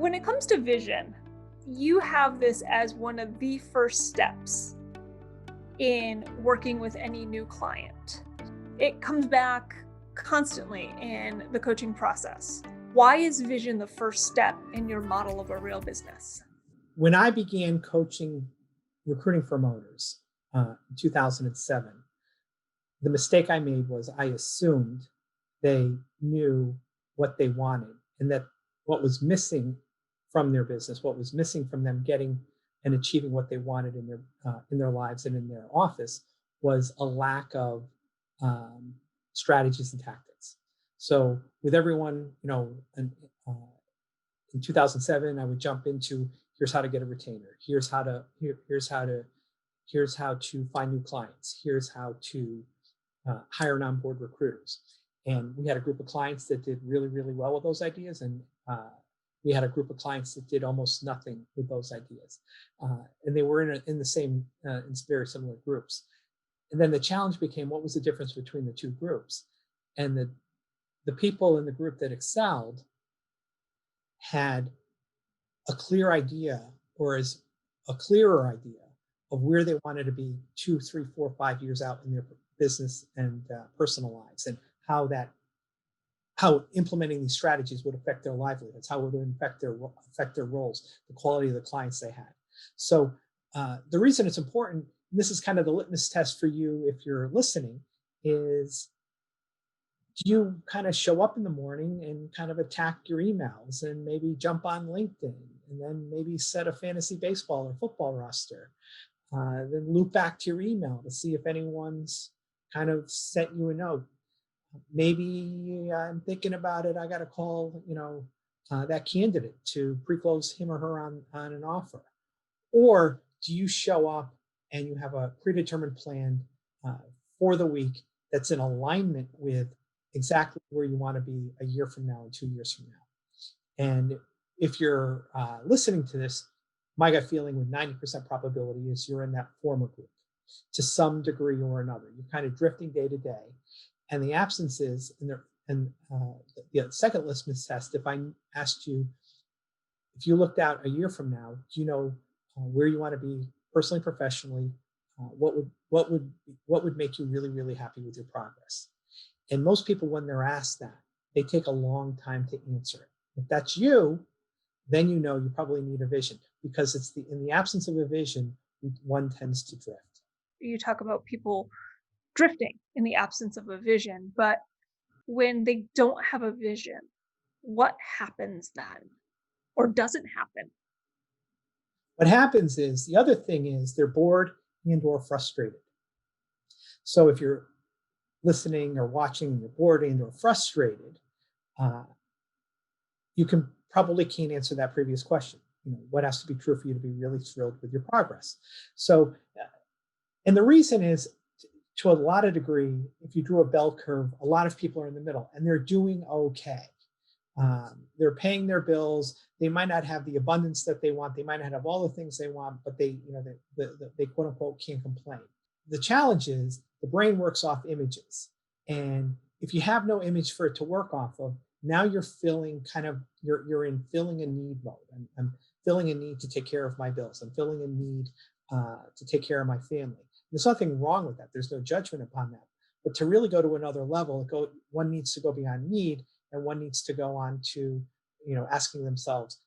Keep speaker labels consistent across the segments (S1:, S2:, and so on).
S1: When it comes to vision, you have this as one of the first steps in working with any new client. It comes back constantly in the coaching process. Why is vision the first step in your model of a real business?
S2: When I began coaching recruiting promoters in 2007, the mistake I made was I assumed they knew what they wanted and that what was missing from their business, what was missing from them getting and achieving what they wanted in their lives and in their office was a lack of um, strategies and tactics. So with everyone, in 2007, I would jump into here's how to get a retainer, here's how to find new clients, here's how to hire and onboard recruiters. And we had a group of clients that did really, really well with those ideas, and we had a group of clients that did almost nothing with those ideas, and they were in the same, in very similar groups. And then the challenge became, what was the difference between the two groups? And the people in the group that excelled had a clear idea, or as a clearer idea of where they wanted to be 2, 3, 4, 5 years out in their business and personal lives, and how implementing these strategies would affect their livelihoods, how it would affect their roles, the quality of the clients they had. So the reason it's important, and this is kind of the litmus test for you if you're listening, is do you kind of show up in the morning and kind of attack your emails and maybe jump on LinkedIn and then maybe set a fantasy baseball or football roster, then loop back to your email to see if anyone's kind of sent you a note. Maybe I'm thinking about it. I got to call, that candidate to pre-close him or her on an offer. Or do you show up and you have a predetermined plan for the week that's in alignment with exactly where you want to be a year from now and 2 years from now? And if you're listening to this, my gut feeling with 90% probability is you're in that former group to some degree or another. You're kind of drifting day to day. And the absence is, the second litmus test, if I asked you, if you looked out a year from now, do you know where you want to be personally, professionally? What would make you really, really happy with your progress? And most people, when they're asked that, they take a long time to answer it. If that's you, then you know you probably need a vision, because it's in the absence of a vision, one tends to drift.
S1: You talk about people drifting in the absence of a vision, but when they don't have a vision, what happens then? Or doesn't happen?
S2: What happens is, the other thing is, they're bored and or frustrated. So if you're listening or watching and you're bored and or frustrated, uh, you probably can't answer that previous question. What has to be true for you to be really thrilled with your progress? So, and the reason is, to a lot of degree, if you drew a bell curve, a lot of people are in the middle and they're doing okay. They're paying their bills. They might not have the abundance that they want. They might not have all the things they want, but they quote unquote can't complain. The challenge is the brain works off images. And if you have no image for it to work off of, now you're feeling you're in filling a need mode. I'm filling a need to take care of my bills. I'm filling a need to take care of my family. There's nothing wrong with that. There's no judgment upon that. But to really go to another level, one needs to go beyond need, and one needs to go on to, asking themselves,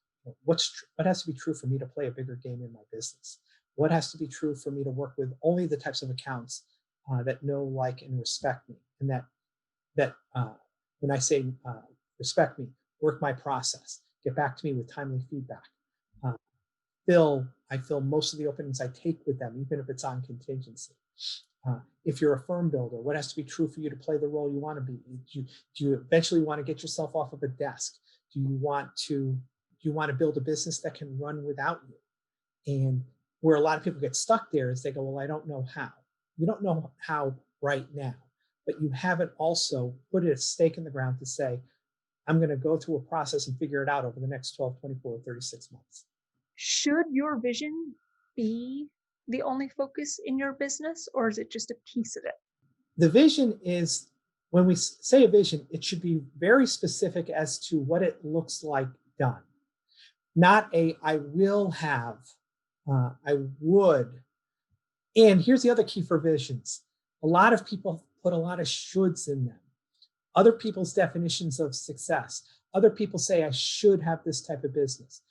S2: what has to be true for me to play a bigger game in my business? What has to be true for me to work with only the types of accounts that know, like, and respect me, and that when I say respect me, work my process, get back to me with timely feedback. Uh, I fill most of the openings I take with them, even if it's on contingency. If you're a firm builder, what has to be true for you to play the role you want to be? Do you eventually want to get yourself off of a desk? Do you want to build a business that can run without you? And where a lot of people get stuck there is they go, well, I don't know how. You don't know how right now, but you haven't also put a stake in the ground to say, I'm going to go through a process and figure it out over the next 12, 24, 36 months.
S1: Should your vision be the only focus in your business, or is it just a piece of it?
S2: The vision is, when we say a vision, it should be very specific as to what it looks like done. not a I will have, I would. And here's the other key for visions. A lot of people put a lot of shoulds in them. Other people's definitions of success. Other people say, I should have this type of business.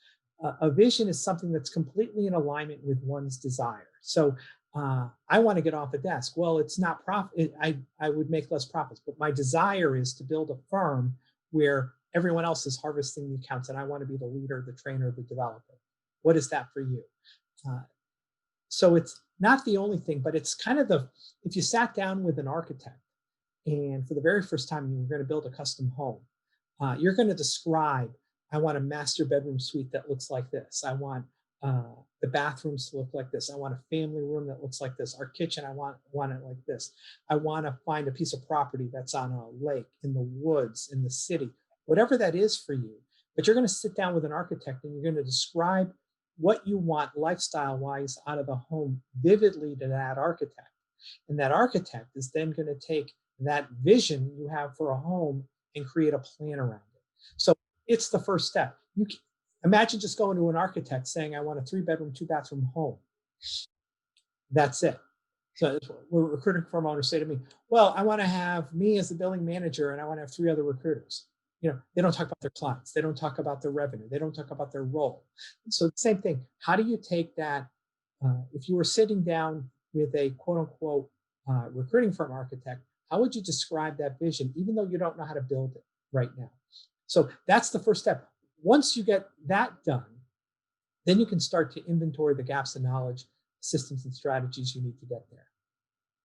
S2: A vision is something that's completely in alignment with one's desire. So I want to get off a desk. Well, it's not profit. I would make less profits, but my desire is to build a firm where everyone else is harvesting the accounts and I want to be the leader, the trainer, the developer. What is that for you? So it's not the only thing, but it's kind of if you sat down with an architect and for the very first time you were going to build a custom home, you're going to describe, I want a master bedroom suite that looks like this. I want the bathrooms to look like this. I want a family room that looks like this. Our kitchen, I want it like this. I want to find a piece of property that's on a lake, in the woods, in the city, whatever that is for you. But you're going to sit down with an architect and you're going to describe what you want lifestyle-wise out of the home vividly to that architect. And that architect is then going to take that vision you have for a home and create a plan around it. So it's the first step. You can, imagine just going to an architect saying, I want a 3-bedroom, 2-bathroom home. That's it. So we're recruiting firm owners say to me, well, I want to have me as the billing manager and I want to have 3 other recruiters. They don't talk about their clients. They don't talk about their revenue. They don't talk about their role. So same thing. How do you take that? If you were sitting down with a quote unquote recruiting firm architect, how would you describe that vision, even though you don't know how to build it right now? So that's the first step. Once you get that done, then you can start to inventory the gaps in knowledge, systems, and strategies you need to get there.